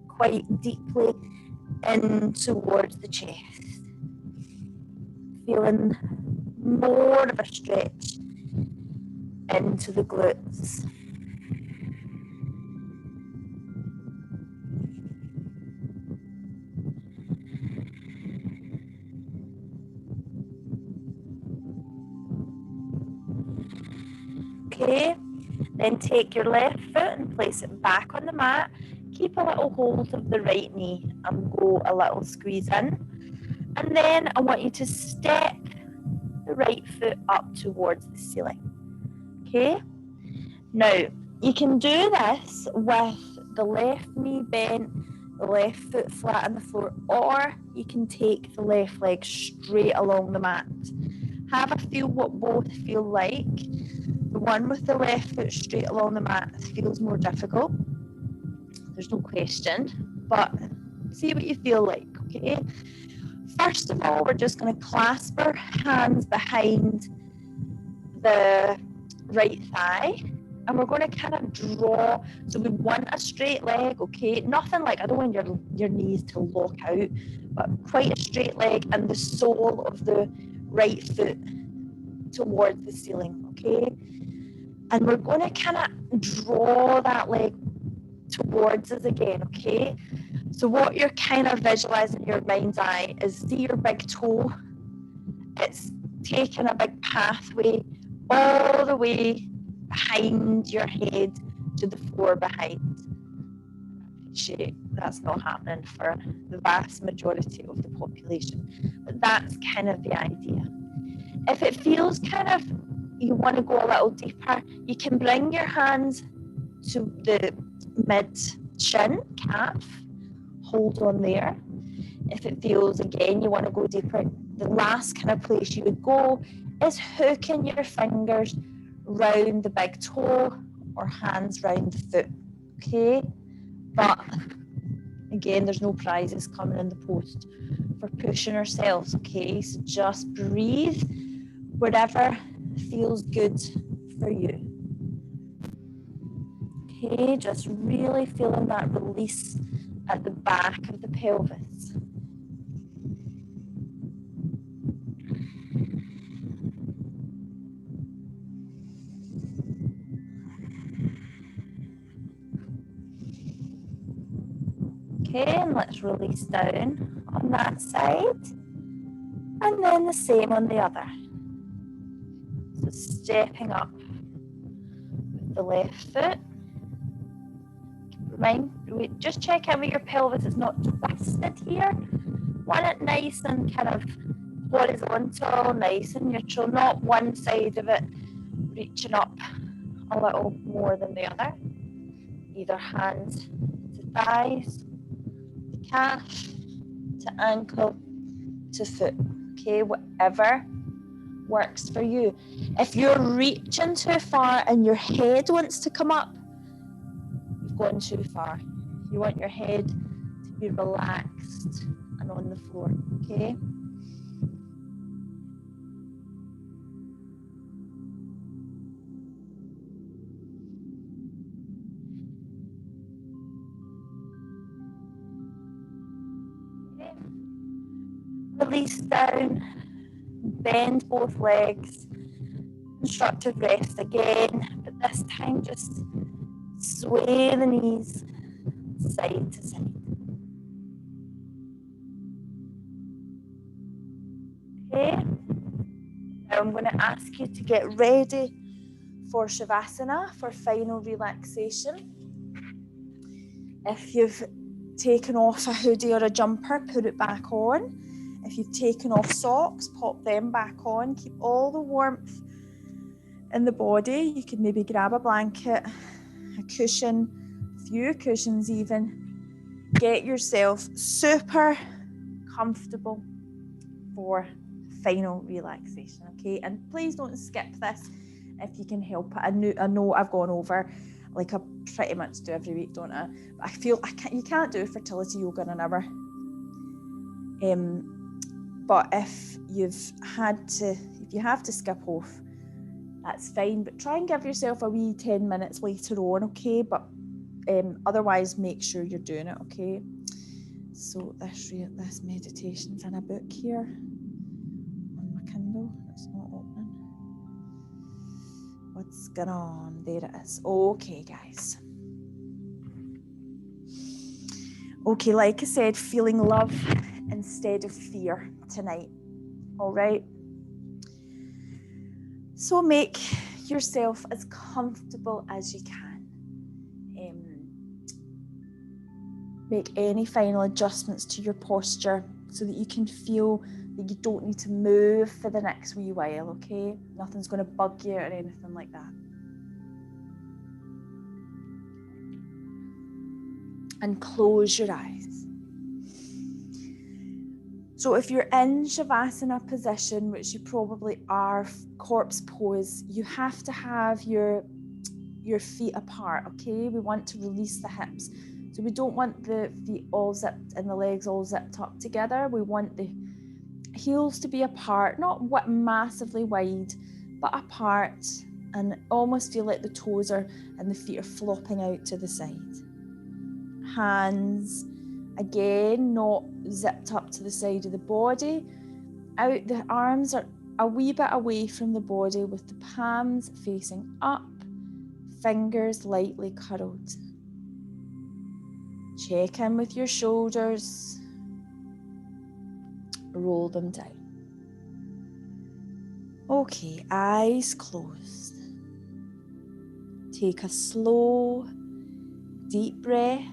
quite deeply in towards the chest. Feeling more of a stretch into the glutes. Okay, then take your left foot and place it back on the mat. Keep a little hold of the right knee and go a little squeeze in. And then I want you to step the right foot up towards the ceiling. Okay? Now, you can do this with the left knee bent, the left foot flat on the floor, or you can take the left leg straight along the mat. Have a feel what both feel like. The one with the left foot straight along the mat feels more difficult. There's no question, but see what you feel like, okay? First of all, we're just going to clasp our hands behind the right thigh, and we're going to kind of draw. So we want a straight leg, okay? Nothing like, I don't want your knees to lock out, but quite a straight leg and the sole of the right foot towards the ceiling, okay? And we're going to kind of draw that leg towards us again, okay? So what you're kind of visualizing in your mind's eye is, see your big toe? It's taking a big pathway all the way behind your head to the floor behind. That's not happening for the vast majority of the population, but that's kind of the idea. If it feels kind of, you want to go a little deeper, you can bring your hands to the mid-shin, calf, hold on there. If it feels, again, you want to go deeper, the last kind of place you would go is hooking your fingers round the big toe or hands round the foot, okay? But again, there's no prizes coming in the post for pushing ourselves, okay? So just breathe wherever feels good for you. Okay, just really feeling that release at the back of the pelvis. Okay, and let's release down on that side. And then the same on the other. So stepping up with the left foot. Just check in with your pelvis, it's not twisted here. Want it nice and kind of horizontal, nice and neutral, not one side of it reaching up a little more than the other. Either hands to thighs, to calf, to ankle, to foot. Okay, whatever works for you. If you're reaching too far and your head wants to come up, you've gone too far. You want your head to be relaxed and on the floor, okay? Release down, bend both legs, constructive rest again, but this time just sway the knees side to side. Now I'm going to ask you to get ready for Shavasana, for final relaxation. If you've taken off a hoodie or a jumper, put it back on. If you've taken off socks, pop them back on. Keep all the warmth in the body. You could maybe grab a blanket, a cushion, a few cushions even. Get yourself super comfortable for final relaxation, okay? And please don't skip this if you can help it. I know I've gone over, like I pretty much do every week, don't I? But I feel you can't do fertility yoga in an hour. But if you have to skip off, that's fine. But try and give yourself a wee 10 minutes later on, okay? But otherwise, make sure you're doing it, okay? So this meditation's in a book here on my Kindle. It's not opening. What's going on? There it is. Okay, guys. Okay, like I said, feeling love instead of fear tonight. All right. So make yourself as comfortable as you can. Make any final adjustments to your posture so that you can feel that you don't need to move for the next wee while, okay? Nothing's going to bug you or anything like that. And close your eyes. So if you're in Shavasana position, which you probably are, corpse pose, you have to have your feet apart, okay? We want to release the hips. So we don't want the feet all zipped and the legs all zipped up together. We want the heels to be apart, not massively wide, but apart, and almost feel like the toes and the feet are flopping out to the side. Hands, again, not zipped up to the side of the body. Out, the arms are a wee bit away from the body with the palms facing up, fingers lightly curled. Check in with your shoulders. Roll them down. Okay, eyes closed. Take a slow, deep breath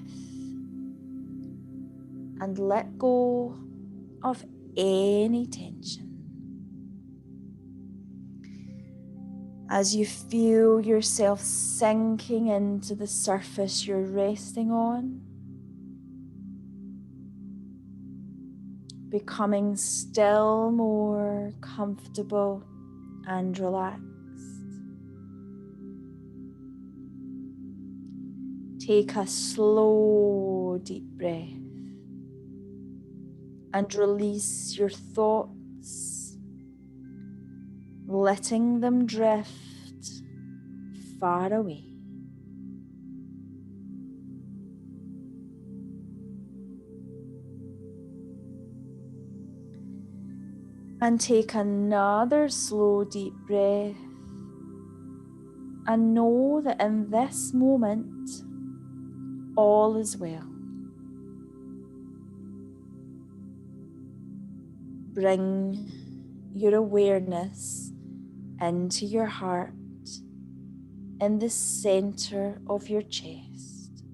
and let go of any tension. As you feel yourself sinking into the surface you're resting on, becoming still more comfortable and relaxed. Take a slow, deep breath and release your thoughts, letting them drift far away. And take another slow, deep breath and know that in this moment, all is well. Bring your awareness into your heart in the center of your chest.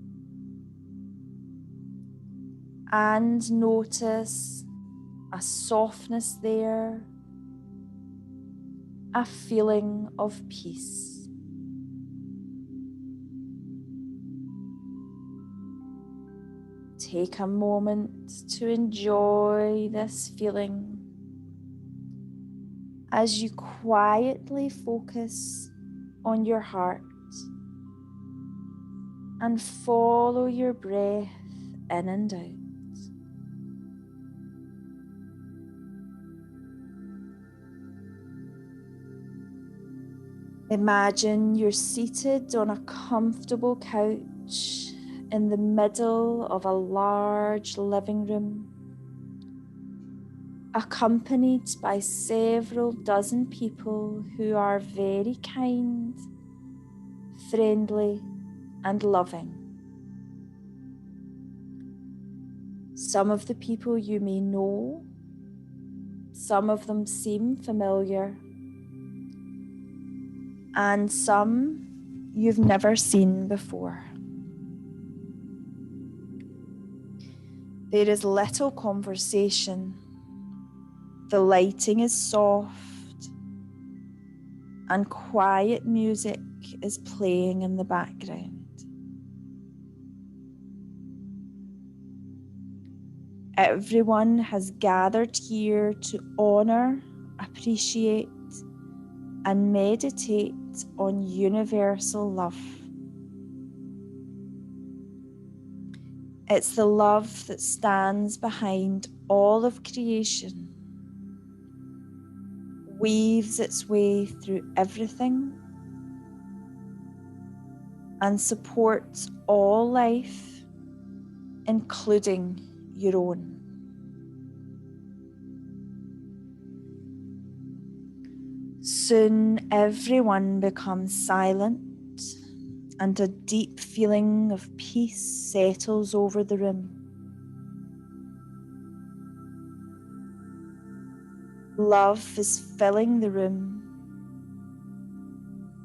And notice a softness there, a feeling of peace. Take a moment to enjoy this feeling as you quietly focus on your heart and follow your breath in and out. Imagine you're seated on a comfortable couch in the middle of a large living room, accompanied by several dozen people who are very kind, friendly, and loving. Some of the people you may know, some of them seem familiar, and some you've never seen before. There is little conversation. The lighting is soft, and quiet music is playing in the background. Everyone has gathered here to honor, appreciate, and meditate on universal love. It's the love that stands behind all of creation, weaves its way through everything, and supports all life, including your own. Soon everyone becomes silent, and a deep feeling of peace settles over the room. Love is filling the room,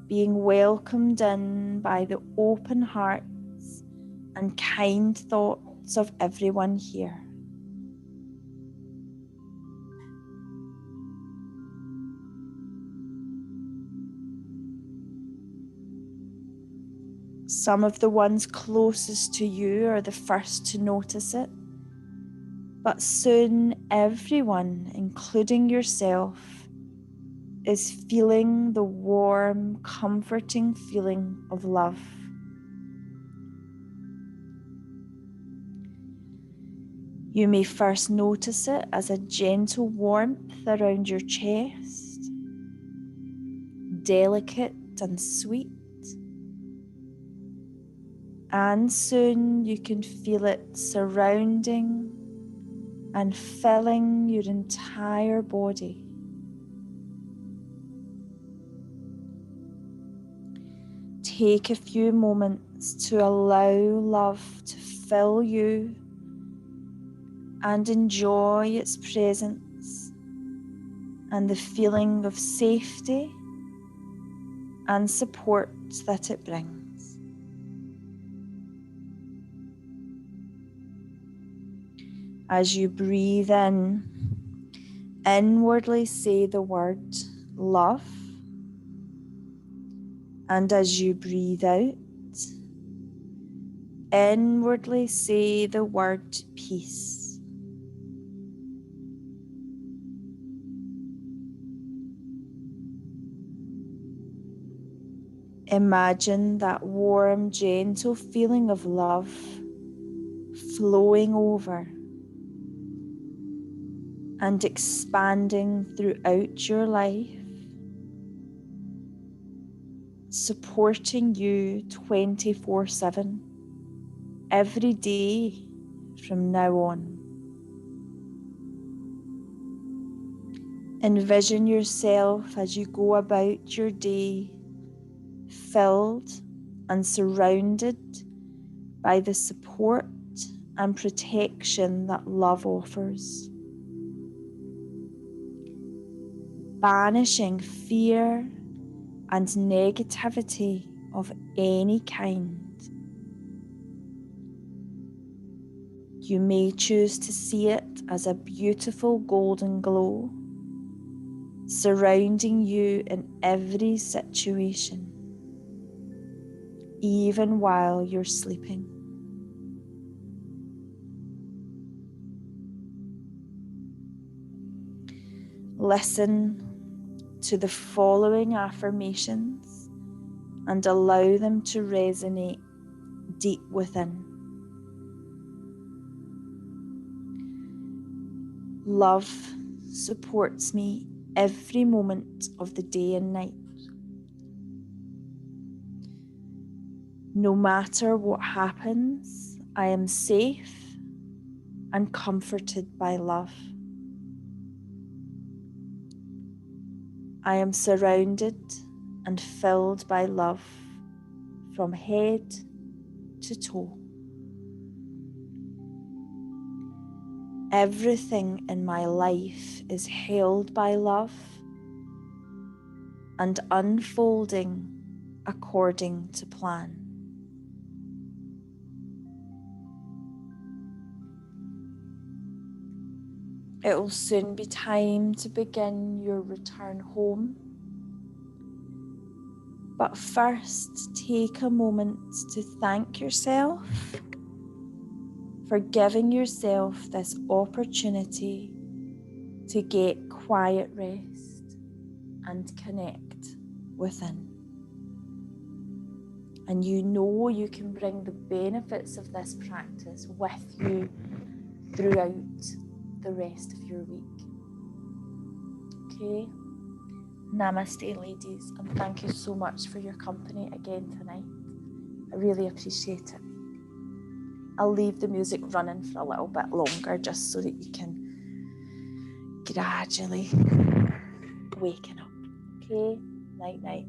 being welcomed in by the open hearts and kind thoughts of everyone here. Some of the ones closest to you are the first to notice it, but soon everyone, including yourself, is feeling the warm, comforting feeling of love. You may first notice it as a gentle warmth around your chest, delicate and sweet. And soon you can feel it surrounding and filling your entire body. Take a few moments to allow love to fill you and enjoy its presence and the feeling of safety and support that it brings. As you breathe in, inwardly say the word love. And as you breathe out, inwardly say the word peace. Imagine that warm, gentle feeling of love flowing over and expanding throughout your life, supporting you 24/7, every day from now on. Envision yourself as you go about your day, filled and surrounded by the support and protection that love offers. Banishing fear and negativity of any kind. You may choose to see it as a beautiful golden glow, surrounding you in every situation, even while you're sleeping. Listen to the following affirmations and allow them to resonate deep within. Love supports me every moment of the day and night. No matter what happens, I am safe and comforted by love. I am surrounded and filled by love from head to toe. Everything in my life is held by love, and unfolding according to plan. It will soon be time to begin your return home. But first, take a moment to thank yourself for giving yourself this opportunity to get quiet rest and connect within. And you know you can bring the benefits of this practice with you throughout the rest of your week. Okay? Namaste, ladies, and thank you so much for your company again tonight. I really appreciate it. I'll leave the music running for a little bit longer just so that you can gradually waken up. Okay? Night, night.